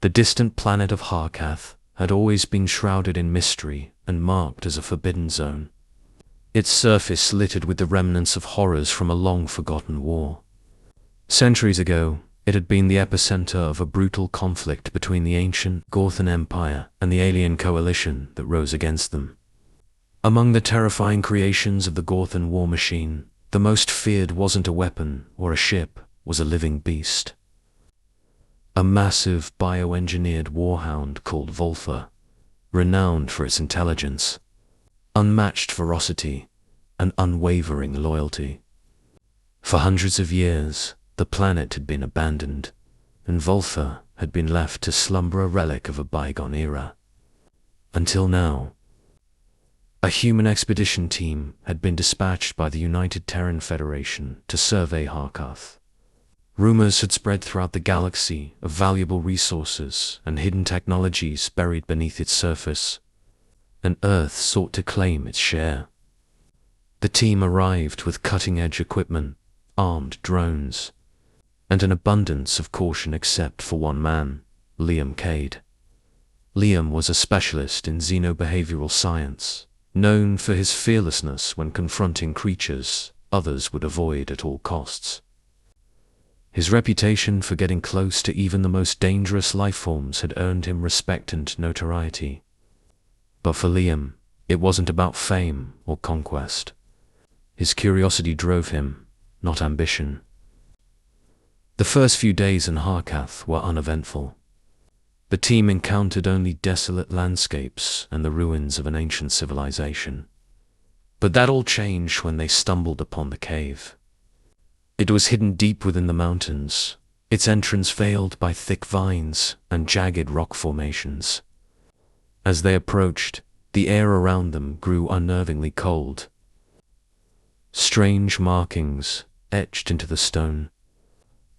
The distant planet of Harkath had always been shrouded in mystery and marked as a forbidden zone. Its surface littered with the remnants of horrors from a long-forgotten war. Centuries ago, it had been the epicenter of a brutal conflict between the ancient Gorthan Empire and the alien coalition that rose against them. Among the terrifying creations of the Gorthan war machine, the most feared wasn't a weapon or a ship, was a living beast. A massive bioengineered warhound called Voltha, renowned for its intelligence, unmatched ferocity, and unwavering loyalty. For hundreds of years, the planet had been abandoned, and Voltha had been left to slumber, a relic of a bygone era. Until now, a human expedition team had been dispatched by the United Terran Federation to survey Harkath. Rumors had spread throughout the galaxy of valuable resources and hidden technologies buried beneath its surface, and Earth sought to claim its share. The team arrived with cutting-edge equipment, armed drones, and an abundance of caution except for one man, Liam Cade. Liam was a specialist in xenobehavioral science, known for his fearlessness when confronting creatures others would avoid at all costs. His reputation for getting close to even the most dangerous lifeforms had earned him respect and notoriety. But for Liam, it wasn't about fame or conquest. His curiosity drove him, not ambition. The first few days in Harkath were uneventful. The team encountered only desolate landscapes and the ruins of an ancient civilization. But that all changed when they stumbled upon the cave. It was hidden deep within the mountains, its entrance veiled by thick vines and jagged rock formations. As they approached, the air around them grew unnervingly cold. Strange markings, etched into the stone,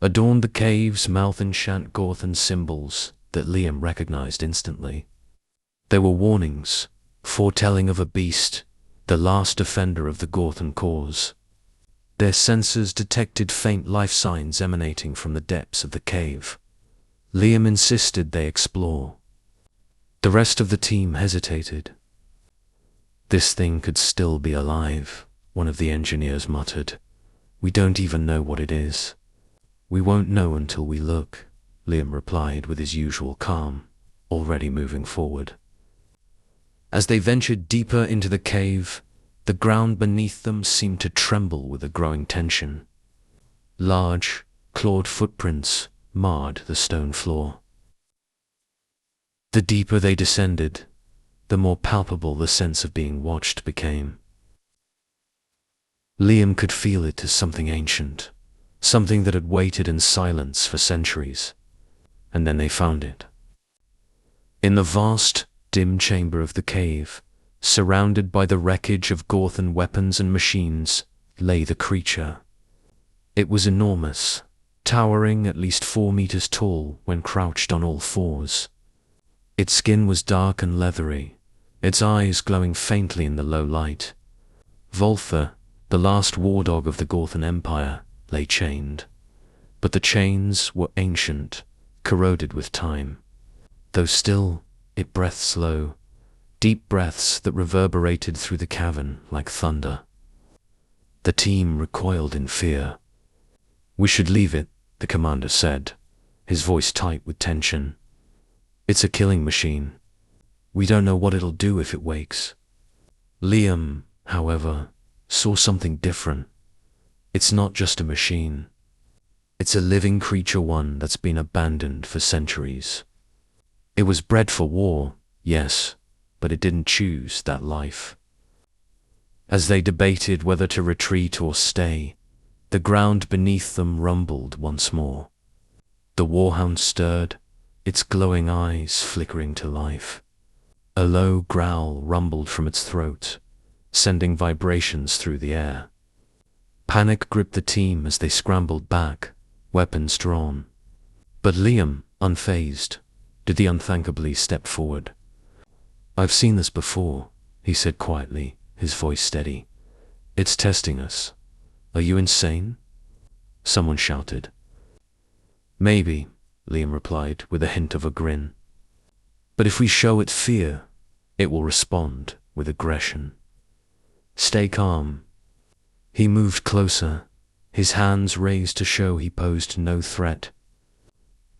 adorned the cave's mouth, enchant Gorthan symbols that Liam recognized instantly. They were warnings, foretelling of a beast, the last defender of the Gorthan cause. Their sensors detected faint life signs emanating from the depths of the cave. Liam insisted they explore. The rest of the team hesitated. "This thing could still be alive," one of the engineers muttered. "We don't even know what it is." "We won't know until we look," Liam replied with his usual calm, already moving forward. As they ventured deeper into the cave, the ground beneath them seemed to tremble with a growing tension. Large, clawed footprints marred the stone floor. The deeper they descended, the more palpable the sense of being watched became. Liam could feel it as something ancient, something that had waited in silence for centuries. And then they found it. In the vast, dim chamber of the cave, surrounded by the wreckage of Gorthan weapons and machines, lay the creature. It was enormous, towering at least 4 meters tall when crouched on all fours. Its skin was dark and leathery, its eyes glowing faintly in the low light. Voltha, the last war dog of the Gorthan Empire, lay chained. But the chains were ancient, corroded with time. Though still, it breathed slow, deep breaths that reverberated through the cavern like thunder. The team recoiled in fear. "We should leave it," the commander said, his voice tight with tension. "It's a killing machine. We don't know what it'll do if it wakes." Liam, however, saw something different. It's not just a machine. It's a living creature, one that's been abandoned for centuries. It was bred for war, yes, but it didn't choose that life. As they debated whether to retreat or stay, the ground beneath them rumbled once more. The warhound stirred, its glowing eyes flickering to life. A low growl rumbled from its throat, sending vibrations through the air. Panic gripped the team as they scrambled back, weapons drawn. But Liam, unfazed, did the unthinkably step forward. "I've seen this before," he said quietly, his voice steady. "It's testing us." "Are you insane?" someone shouted. "Maybe," Liam replied with a hint of a grin. But if we show it fear, it will respond with aggression. Stay calm. He moved closer, his hands raised to show he posed no threat.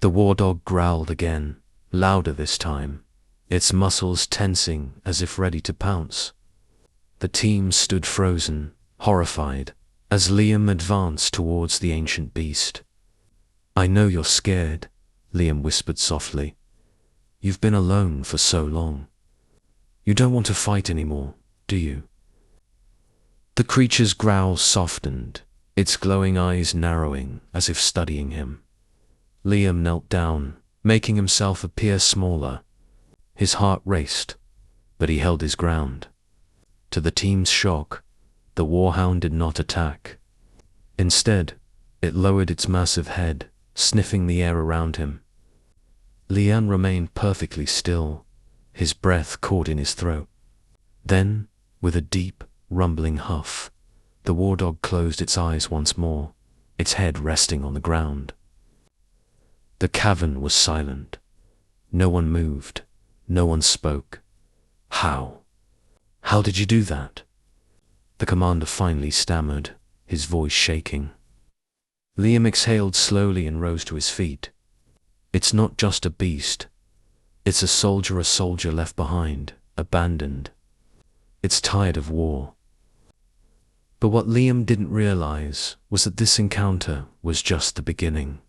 The war dog growled again, louder this time, its muscles tensing as if ready to pounce. The team stood frozen, horrified, as Liam advanced towards the ancient beast. I know you're scared, Liam whispered softly. You've been alone for so long. You don't want to fight anymore, do you? The creature's growl softened, its glowing eyes narrowing as if studying him. Liam knelt down, making himself appear smaller. His heart raced, but he held his ground. To the team's shock, the warhound did not attack. Instead, it lowered its massive head, sniffing the air around him. Liam remained perfectly still, his breath caught in his throat. Then, with a deep, rumbling huff, the war dog closed its eyes once more, its head resting on the ground. The cavern was silent. No one moved. No one spoke. How? How did you do that? The commander finally stammered, his voice shaking. Liam exhaled slowly and rose to his feet. It's not just a beast. It's a soldier left behind, abandoned. It's tired of war. But what Liam didn't realize was that this encounter was just the beginning.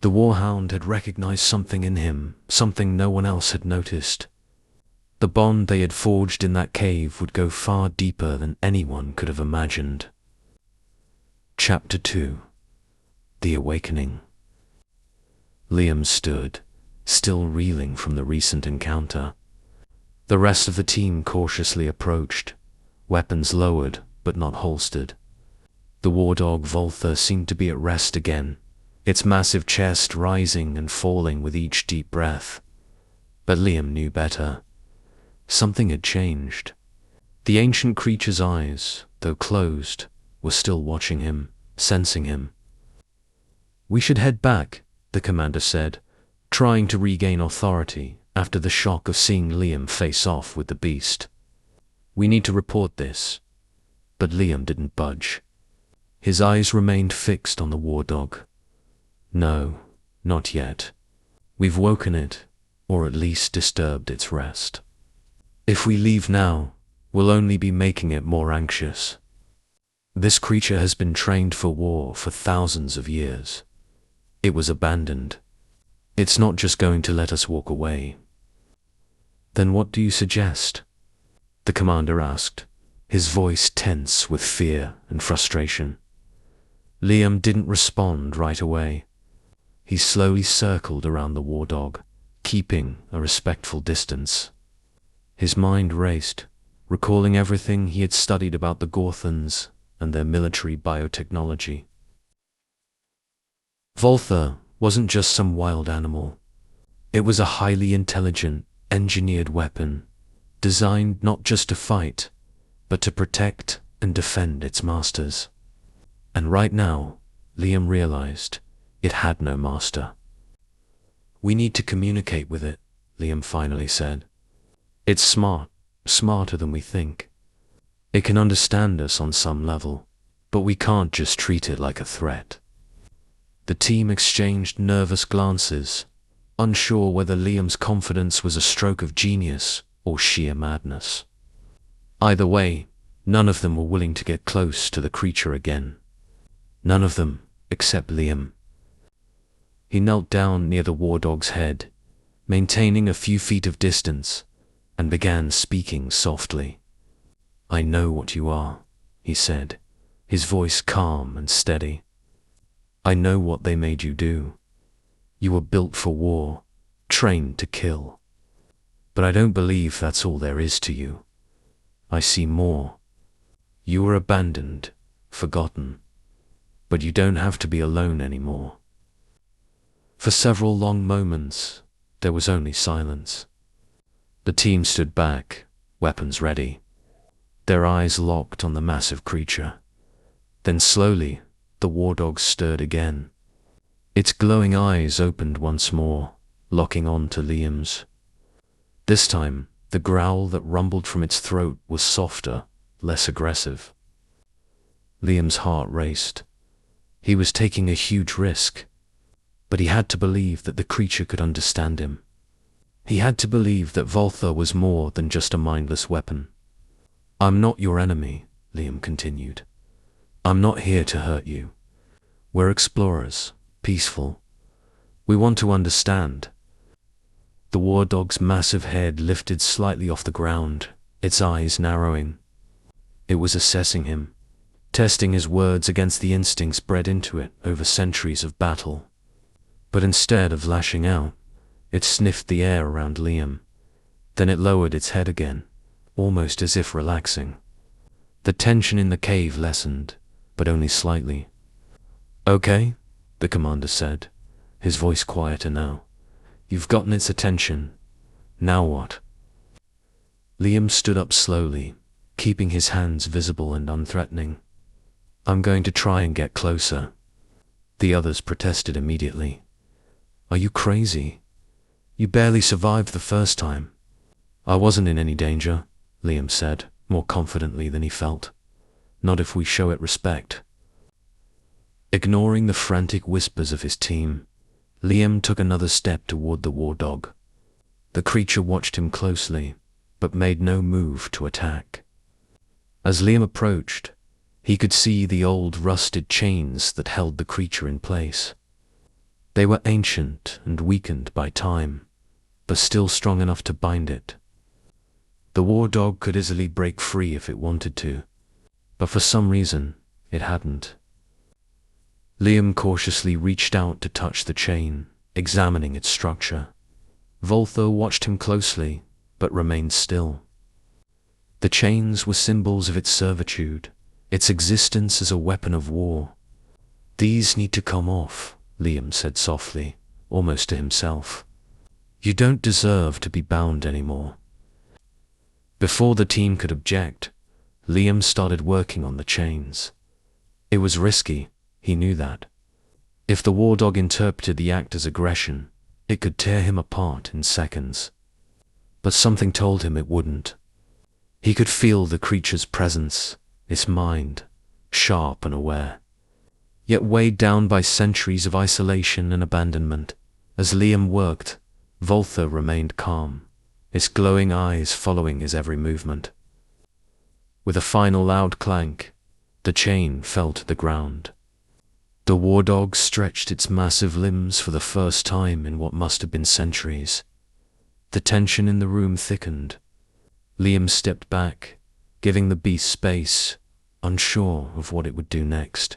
The warhound had recognized something in him, something no one else had noticed. The bond they had forged in that cave would go far deeper than anyone could have imagined. Chapter II. The Awakening. Liam stood, still reeling from the recent encounter. The rest of the team cautiously approached, weapons lowered but not holstered. The war dog Voltha seemed to be at rest again, its massive chest rising and falling with each deep breath. But Liam knew better. Something had changed. The ancient creature's eyes, though closed, were still watching him, sensing him. We should head back, the commander said, trying to regain authority after the shock of seeing Liam face off with the beast. We need to report this. But Liam didn't budge. His eyes remained fixed on the war dog. No, not yet. We've woken it, or at least disturbed its rest. If we leave now, we'll only be making it more anxious. This creature has been trained for war for thousands of years. It was abandoned. It's not just going to let us walk away. Then what do you suggest? The commander asked, his voice tense with fear and frustration. Liam didn't respond right away. He slowly circled around the war dog, keeping a respectful distance. His mind raced, recalling everything he had studied about the Gorthons and their military biotechnology. Voltha wasn't just some wild animal. It was a highly intelligent, engineered weapon, designed not just to fight, but to protect and defend its masters. And right now, Liam realized it had no master. We need to communicate with it, Liam finally said. It's smart, smarter than we think. It can understand us on some level, but we can't just treat it like a threat. The team exchanged nervous glances, unsure whether Liam's confidence was a stroke of genius or sheer madness. Either way, none of them were willing to get close to the creature again. None of them, except Liam. He knelt down near the war dog's head, maintaining a few feet of distance, and began speaking softly. I know what you are, he said, his voice calm and steady. I know what they made you do. You were built for war, trained to kill. But I don't believe that's all there is to you. I see more. You were abandoned, forgotten. But you don't have to be alone anymore. For several long moments, there was only silence. The team stood back, weapons ready, their eyes locked on the massive creature. Then slowly, the war dog stirred again. Its glowing eyes opened once more, locking on to Liam's. This time, the growl that rumbled from its throat was softer, less aggressive. Liam's heart raced. He was taking a huge risk, but he had to believe that the creature could understand him. He had to believe that Voltha was more than just a mindless weapon. "I'm not your enemy," Liam continued. "I'm not here to hurt you. We're explorers, peaceful. We want to understand." The war dog's massive head lifted slightly off the ground, its eyes narrowing. It was assessing him, testing his words against the instincts bred into it over centuries of battle. But instead of lashing out, it sniffed the air around Liam. Then it lowered its head again, almost as if relaxing. The tension in the cave lessened, but only slightly. "Okay," the commander said, his voice quieter now. "You've gotten its attention. Now what?" Liam stood up slowly, keeping his hands visible and unthreatening. "I'm going to try and get closer." The others protested immediately. "Are you crazy? You barely survived the first time." "I wasn't in any danger," Liam said, more confidently than he felt. "Not if we show it respect." Ignoring the frantic whispers of his team, Liam took another step toward the war dog. The creature watched him closely, but made no move to attack. As Liam approached, he could see the old rusted chains that held the creature in place. They were ancient and weakened by time, but still strong enough to bind it. The war dog could easily break free if it wanted to, but for some reason, it hadn't. Liam cautiously reached out to touch the chain, examining its structure. Voltha watched him closely, but remained still. The chains were symbols of its servitude, its existence as a weapon of war. "These need to come off," Liam said softly, almost to himself. "You don't deserve to be bound anymore." Before the team could object, Liam started working on the chains. It was risky, he knew that. If the war dog interpreted the act as aggression, it could tear him apart in seconds. But something told him it wouldn't. He could feel the creature's presence, its mind, sharp and aware. Yet weighed down by centuries of isolation and abandonment, as Liam worked, Voltha remained calm, its glowing eyes following his every movement. With a final loud clank, the chain fell to the ground. The war dog stretched its massive limbs for the first time in what must have been centuries. The tension in the room thickened. Liam stepped back, giving the beast space, unsure of what it would do next.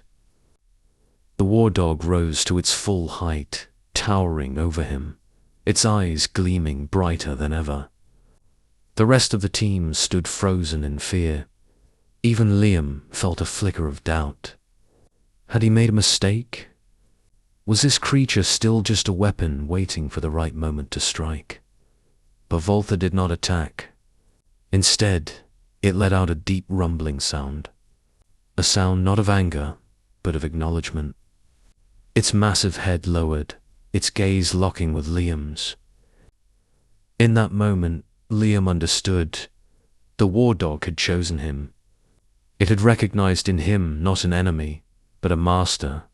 The war dog rose to its full height, towering over him, its eyes gleaming brighter than ever. The rest of the team stood frozen in fear. Even Liam felt a flicker of doubt. Had he made a mistake? Was this creature still just a weapon waiting for the right moment to strike? But Voltha did not attack. Instead, it let out a deep rumbling sound. A sound not of anger, but of acknowledgement. Its massive head lowered, its gaze locking with Liam's. In that moment, Liam understood. The war dog had chosen him. It had recognized in him not an enemy, but a master,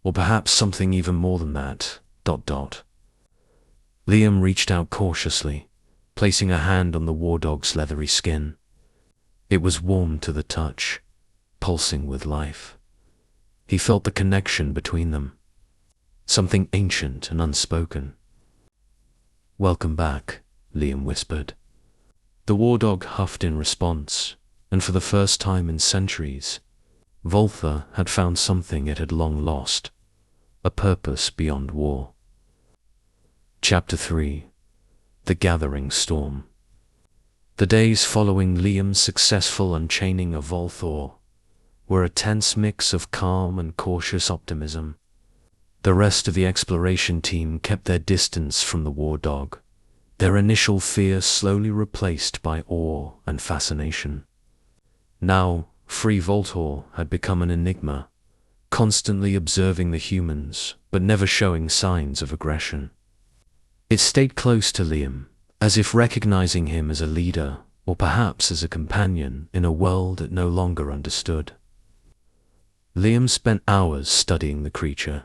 or perhaps something even more than that. ... Liam reached out cautiously, placing a hand on the war dog's leathery skin. It was warm to the touch, pulsing with life. He felt the connection between them, something ancient and unspoken. "Welcome back," Liam whispered. The war dog huffed in response, and for the first time in centuries, Voltha had found something it had long lost, a purpose beyond war. Chapter III. The Gathering Storm. The days following Liam's successful unchaining of Voltha were a tense mix of calm and cautious optimism. The rest of the exploration team kept their distance from the war dog, their initial fear slowly replaced by awe and fascination. Now, Free Voltor had become an enigma, constantly observing the humans, but never showing signs of aggression. It stayed close to Liam, as if recognizing him as a leader, or perhaps as a companion in a world it no longer understood. Liam spent hours studying the creature.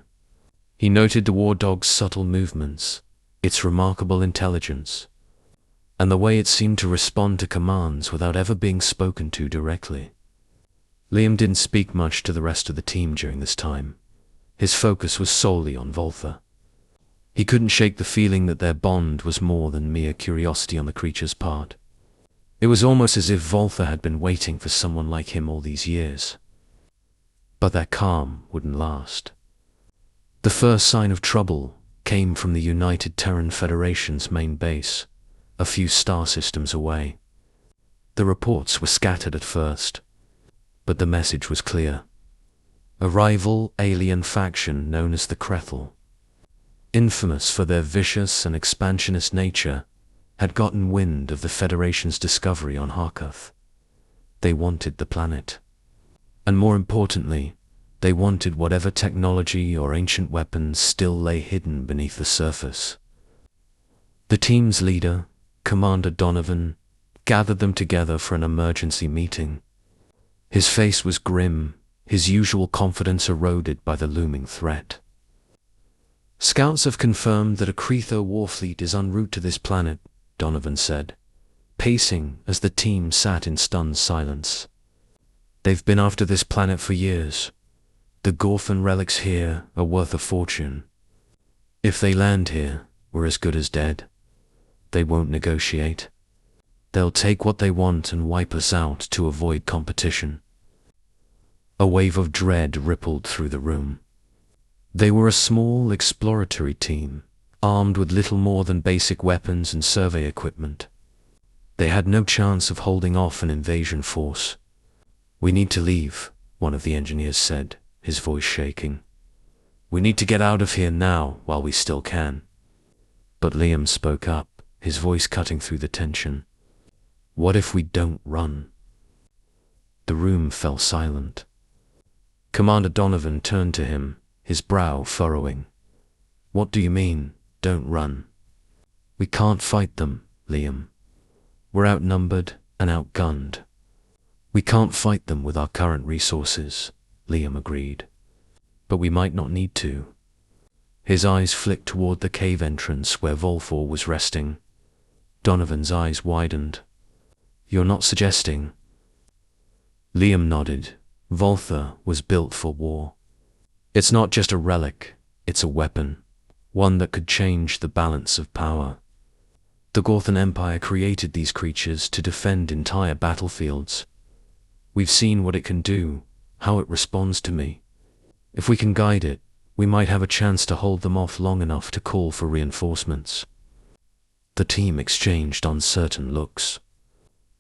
He noted the war dog's subtle movements, its remarkable intelligence, and the way it seemed to respond to commands without ever being spoken to directly. Liam didn't speak much to the rest of the team during this time. His focus was solely on Voltha. He couldn't shake the feeling that their bond was more than mere curiosity on the creature's part. It was almost as if Voltha had been waiting for someone like him all these years. But that calm wouldn't last. The first sign of trouble came from the United Terran Federation's main base, a few star systems away. The reports were scattered at first, but the message was clear. A rival alien faction known as the Krethel, infamous for their vicious and expansionist nature, had gotten wind of the Federation's discovery on Harkuth. They wanted the planet. And more importantly, they wanted whatever technology or ancient weapons still lay hidden beneath the surface. The team's leader, Commander Donovan, gathered them together for an emergency meeting. His face was grim, his usual confidence eroded by the looming threat. Scouts have confirmed that a Krethel war fleet is en route to this planet, Donovan said, pacing as the team sat in stunned silence. They've been after this planet for years. The Gorfin relics here are worth a fortune. If they land here, we're as good as dead. They won't negotiate. They'll take what they want and wipe us out to avoid competition. A wave of dread rippled through the room. They were a small exploratory team, armed with little more than basic weapons and survey equipment. They had no chance of holding off an invasion force. "We need to leave," one of the engineers said, his voice shaking. "We need to get out of here now while we still can." But Liam spoke up, his voice cutting through the tension. "What if we don't run?" The room fell silent. Commander Donovan turned to him, his brow furrowing. "What do you mean, don't run?" "We can't fight them, Liam. We're outnumbered and outgunned." "We can't fight them with our current resources," Liam agreed. "But we might not need to." His eyes flicked toward the cave entrance where Volfor was resting. Donovan's eyes widened. "You're not suggesting?" Liam nodded. Voltha was built for war. It's not just a relic, it's a weapon, one that could change the balance of power. The Gorthan Empire created these creatures to defend entire battlefields. We've seen what it can do, how it responds to me. If we can guide it, we might have a chance to hold them off long enough to call for reinforcements. The team exchanged uncertain looks.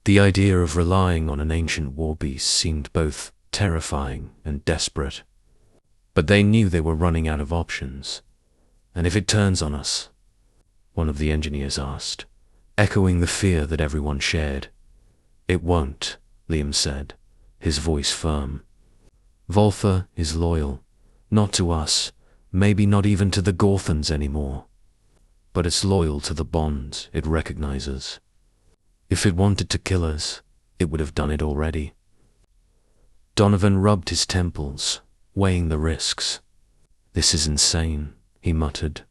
The idea of relying on an ancient war beast seemed both terrifying and desperate. But they knew they were running out of options. "And if it turns on us?" one of the engineers asked, echoing the fear that everyone shared. "It won't," Liam said, his voice firm. "Voltha is loyal, not to us, maybe not even to the Gorthans anymore. But it's loyal to the bond it recognizes. If it wanted to kill us, it would have done it already." Donovan rubbed his temples, weighing the risks. "This is insane," he muttered,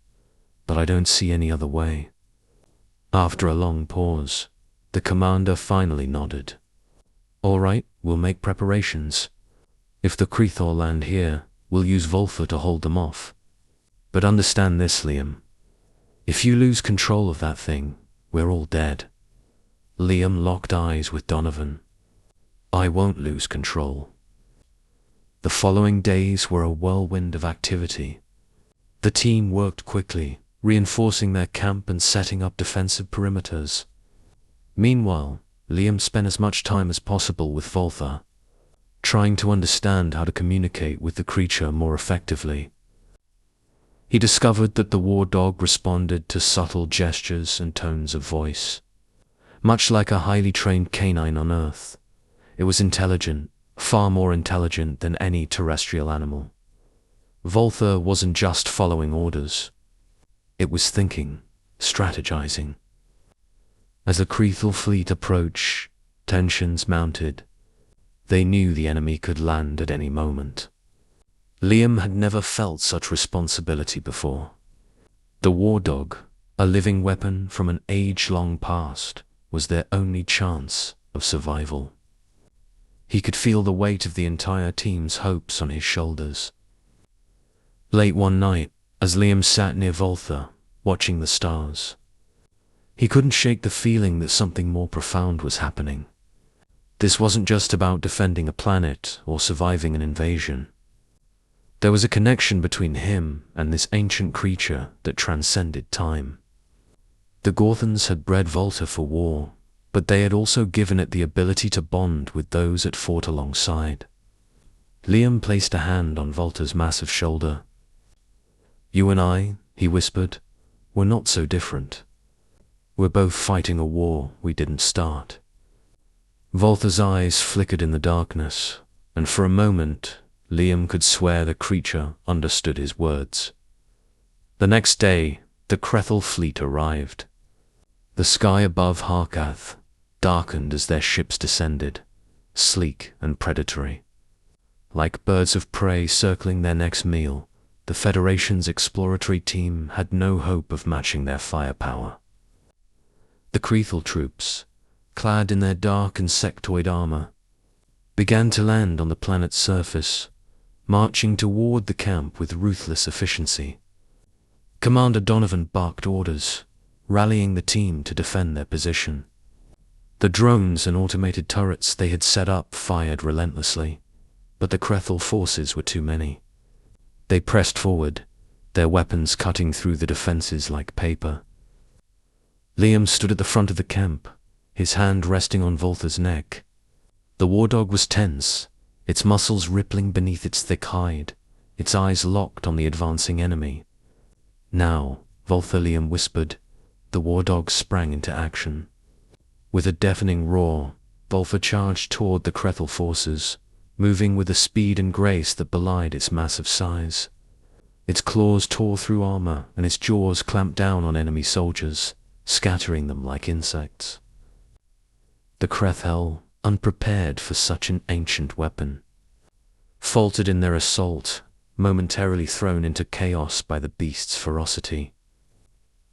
"but I don't see any other way." After a long pause, the commander finally nodded. "All right, we'll make preparations. If the Krethor land here, we'll use Voltha to hold them off. But understand this, Liam. If you lose control of that thing, we're all dead." Liam locked eyes with Donovan. "I won't lose control." The following days were a whirlwind of activity. The team worked quickly, reinforcing their camp and setting up defensive perimeters. Meanwhile, Liam spent as much time as possible with Voltha, trying to understand how to communicate with the creature more effectively. He discovered that the war dog responded to subtle gestures and tones of voice. Much like a highly trained canine on Earth, it was intelligent, far more intelligent than any terrestrial animal. Voltha wasn't just following orders. It was thinking, strategizing. As the Creethel fleet approached, tensions mounted. They knew the enemy could land at any moment. Liam had never felt such responsibility before. The war dog, a living weapon from an age-long past, was their only chance of survival. He could feel the weight of the entire team's hopes on his shoulders. Late one night, as Liam sat near Voltha, watching the stars, he couldn't shake the feeling that something more profound was happening. This wasn't just about defending a planet or surviving an invasion. There was a connection between him and this ancient creature that transcended time. The Gorthons had bred Voltha for war, but they had also given it the ability to bond with those it fought alongside. Liam placed a hand on Volta's massive shoulder. "You and I," he whispered, "we're not so different. We're both fighting a war we didn't start." Voltha's eyes flickered in the darkness, and for a moment, Liam could swear the creature understood his words. The next day, the Creethel fleet arrived. The sky above Harkath darkened as their ships descended, sleek and predatory. Like birds of prey circling their next meal, the Federation's exploratory team had no hope of matching their firepower. The Creethel troops, clad in their dark insectoid armor, began to land on the planet's surface, marching toward the camp with ruthless efficiency. Commander Donovan barked orders, rallying the team to defend their position. The drones and automated turrets they had set up fired relentlessly, but the Creethel forces were too many. They pressed forward, their weapons cutting through the defenses like paper. Liam stood at the front of the camp, his hand resting on Voltha's neck. The war dog was tense, its muscles rippling beneath its thick hide, its eyes locked on the advancing enemy. "Now," Voltha, Liam whispered. The war dog sprang into action. With a deafening roar, Voltha charged toward the Creethel forces, moving with a speed and grace that belied its massive size. Its claws tore through armor, and its jaws clamped down on enemy soldiers, scattering them like insects. The Creethel, unprepared for such an ancient weapon, faltered in their assault, momentarily thrown into chaos by the beast's ferocity.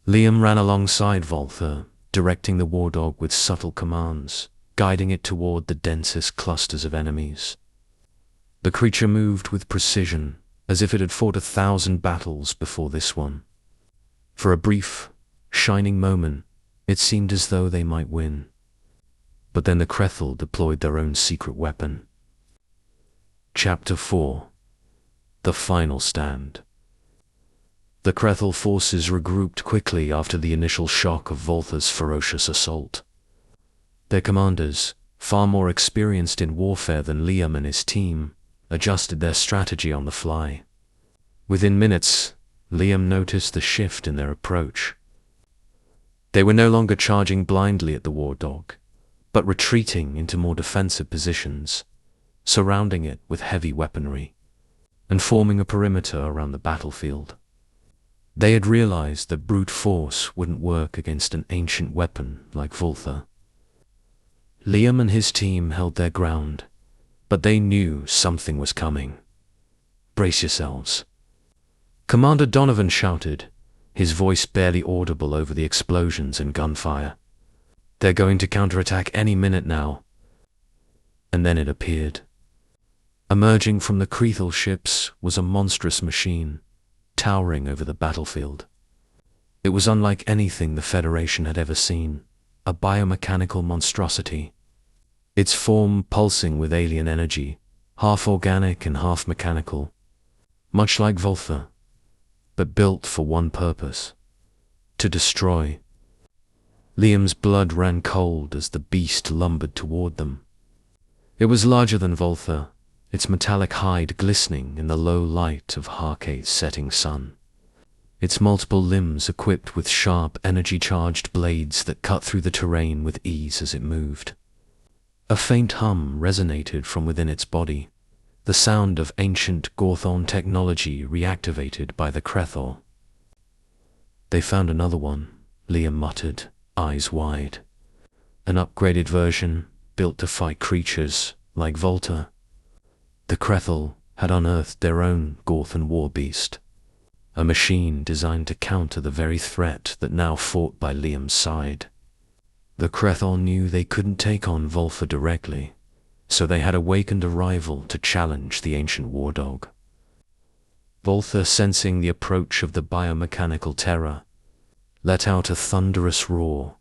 Liam ran alongside Voltha, directing the war dog with subtle commands, guiding it toward the densest clusters of enemies. The creature moved with precision, as if it had fought 1,000 battles before this one. For a brief, shining moment, it seemed as though they might win. But then the Creethel deployed their own secret weapon. Chapter 4: The Final Stand. The Creethel forces regrouped quickly after the initial shock of Voltha's ferocious assault. Their commanders, far more experienced in warfare than Liam and his team, adjusted their strategy on the fly. Within minutes, Liam noticed the shift in their approach. They were no longer charging blindly at the war dog, but retreating into more defensive positions, surrounding it with heavy weaponry, and forming a perimeter around the battlefield. They had realized that brute force wouldn't work against an ancient weapon like Voltha. Liam and his team held their ground, but they knew something was coming. "Brace yourselves," Commander Donovan shouted, his voice barely audible over the explosions and gunfire. "They're going to counterattack any minute now." And then it appeared. Emerging from the Creethel ships was a monstrous machine, towering over the battlefield. It was unlike anything the Federation had ever seen, a biomechanical monstrosity. Its form pulsing with alien energy, half organic and half mechanical, much like Voltha, but built for one purpose: to destroy. Liam's blood ran cold as the beast lumbered toward them. It was larger than Voltha, its metallic hide glistening in the low light of Harkath's setting sun. Its multiple limbs equipped with sharp, energy-charged blades that cut through the terrain with ease as it moved. A faint hum resonated from within its body, the sound of ancient Gorthon technology reactivated by the Krethor. "They found another one," Liam muttered, eyes wide. "An upgraded version, built to fight creatures like Volta." The Krethor had unearthed their own Gorthon war beast, a machine designed to counter the very threat that now fought by Liam's side. The Krethor knew they couldn't take on Volta directly, so they had awakened a rival to challenge the ancient war dog. Volta, sensing the approach of the biomechanical terror, let out a thunderous roar,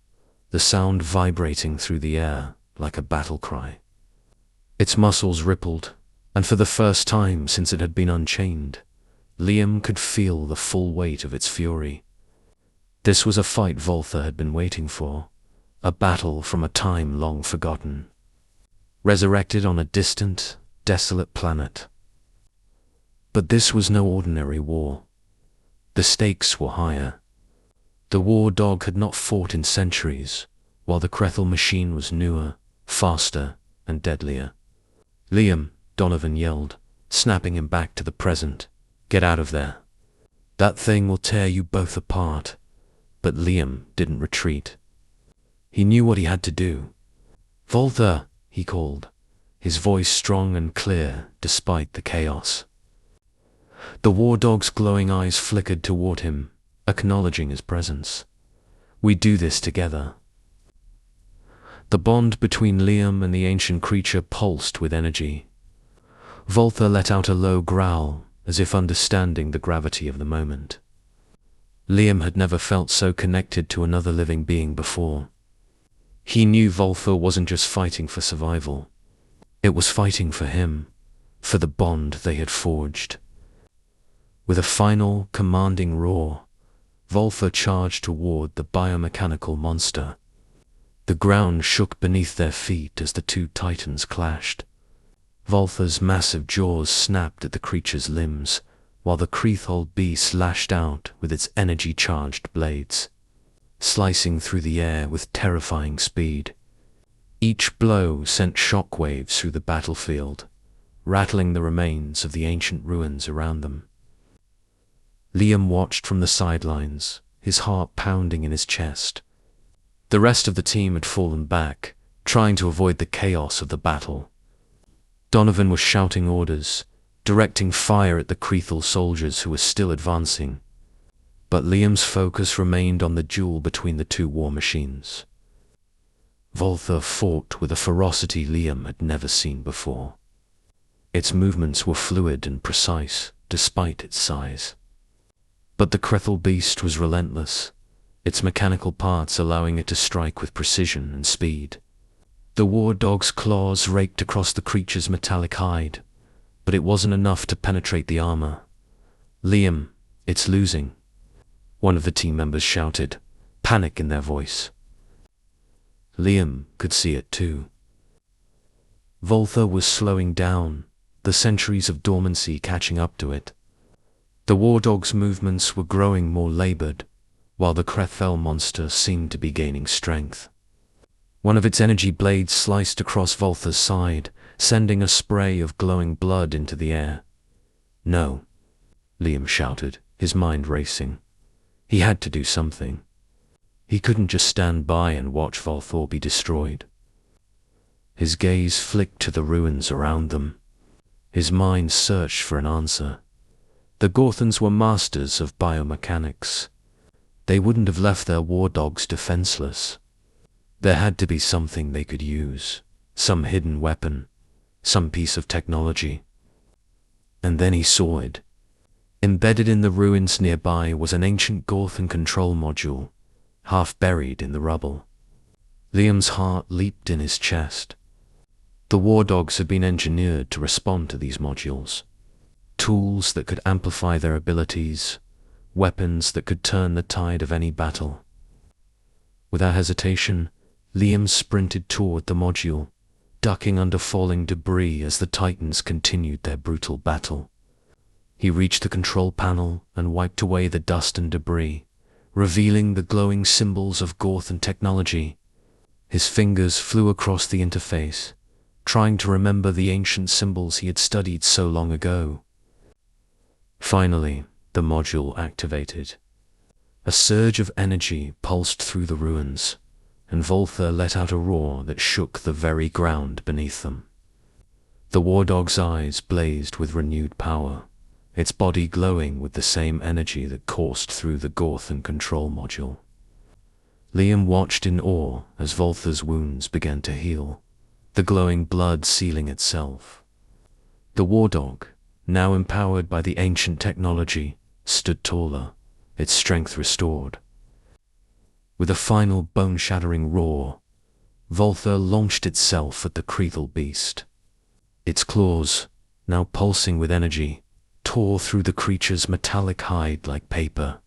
the sound vibrating through the air like a battle cry. Its muscles rippled, and for the first time since it had been unchained, Liam could feel the full weight of its fury. This was a fight Volta had been waiting for, a battle from a time long forgotten, resurrected on a distant, desolate planet. But this was no ordinary war. The stakes were higher. The war dog had not fought in centuries, while the Krethor machine was newer, faster, and deadlier. "Liam," Donovan yelled, snapping him back to the present. "Get out of there. That thing will tear you both apart." But Liam didn't retreat. He knew what he had to do. "Volta," he called, his voice strong and clear despite the chaos. The war dog's glowing eyes flickered toward him, acknowledging his presence. "We do this together." The bond between Liam and the ancient creature pulsed with energy. Volta let out a low growl, as if understanding the gravity of the moment. Liam had never felt so connected to another living being before. He knew Volta wasn't just fighting for survival. It was fighting for him, for the bond they had forged. With a final, commanding roar, Volta charged toward the biomechanical monster. The ground shook beneath their feet as the two titans clashed. Volta's massive jaws snapped at the creature's limbs, while the Krethor beast lashed out with its energy-charged blades, slicing through the air with terrifying speed. Each blow sent shockwaves through the battlefield, rattling the remains of the ancient ruins around them. Liam watched from the sidelines, his heart pounding in his chest. The rest of the team had fallen back, trying to avoid the chaos of the battle. Donovan was shouting orders, directing fire at the Krethor soldiers who were still advancing. But Liam's focus remained on the duel between the two war machines. Volta fought with a ferocity Liam had never seen before. Its movements were fluid and precise, despite its size. But the Krethor beast was relentless, its mechanical parts allowing it to strike with precision and speed. The war dog's claws raked across the creature's metallic hide, but it wasn't enough to penetrate the armor. "Liam, it's losing," one of the team members shouted, panic in their voice. Liam could see it too. Volta was slowing down, the centuries of dormancy catching up to it. The war dog's movements were growing more labored, while the Krethor monster seemed to be gaining strength. One of its energy blades sliced across Volta's side, sending a spray of glowing blood into the air. "No," Liam shouted, his mind racing. He had to do something. He couldn't just stand by and watch Volta be destroyed. His gaze flicked to the ruins around them. His mind searched for an answer. The Gorthons were masters of biomechanics. They wouldn't have left their war dogs defenseless. There had to be something they could use, some hidden weapon, some piece of technology. And then he saw it. Embedded in the ruins nearby was an ancient Gorthon control module, half buried in the rubble. Liam's heart leaped in his chest. The war dogs had been engineered to respond to these modules. Tools that could amplify their abilities, weapons that could turn the tide of any battle. Without hesitation, Liam sprinted toward the module, ducking under falling debris as the Titans continued their brutal battle. He reached the control panel and wiped away the dust and debris, revealing the glowing symbols of Gorthon technology. His fingers flew across the interface, trying to remember the ancient symbols he had studied so long ago. Finally, the module activated. A surge of energy pulsed through the ruins, and Volther let out a roar that shook the very ground beneath them. The war dog's eyes blazed with renewed power, its body glowing with the same energy that coursed through the Gorthan control module. Liam watched in awe as Volther's wounds began to heal, the glowing blood sealing itself. The war dog, now empowered by the ancient technology, stood taller, its strength restored. With a final bone-shattering roar, Volther launched itself at the Creathal beast. Its claws, now pulsing with energy, tore through the creature's metallic hide like paper.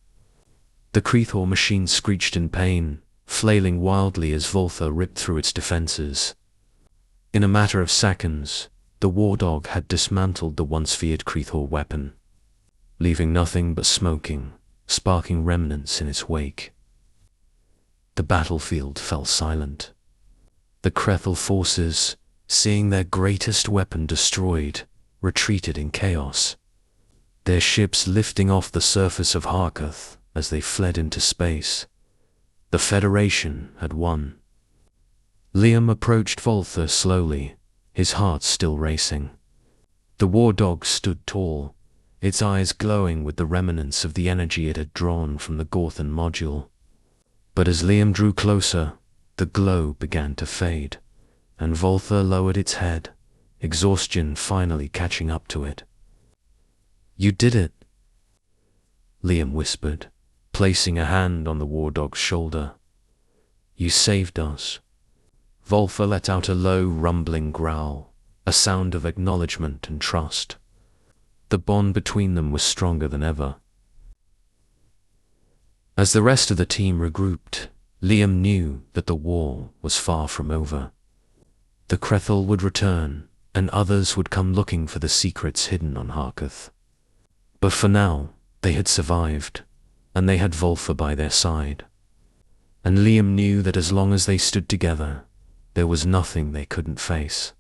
The Creathal machine screeched in pain, flailing wildly as Volther ripped through its defenses. In a matter of seconds, the war dog had dismantled the once feared Creathal weapon, leaving nothing but sparking remnants in its wake. The battlefield fell silent. The Creathal forces, seeing their greatest weapon destroyed, retreated in chaos, their ships lifting off the surface of Harkath as they fled into space. The Federation had won. Liam approached Volther slowly, his heart still racing. The war dog stood tall, its eyes glowing with the remnants of the energy it had drawn from the Gorthan module. But as Liam drew closer, the glow began to fade, and Volther lowered its head, exhaustion finally catching up to it. "You did it," Liam whispered, placing a hand on the war dog's shoulder. "You saved us." Volther let out a low, rumbling growl, a sound of acknowledgement and trust. The bond between them was stronger than ever. As the rest of the team regrouped, Liam knew that the war was far from over. The Creathal would return, and others would come looking for the secrets hidden on Harkath. But for now, they had survived, and they had Volther by their side. And Liam knew that as long as they stood together, there was nothing they couldn't face.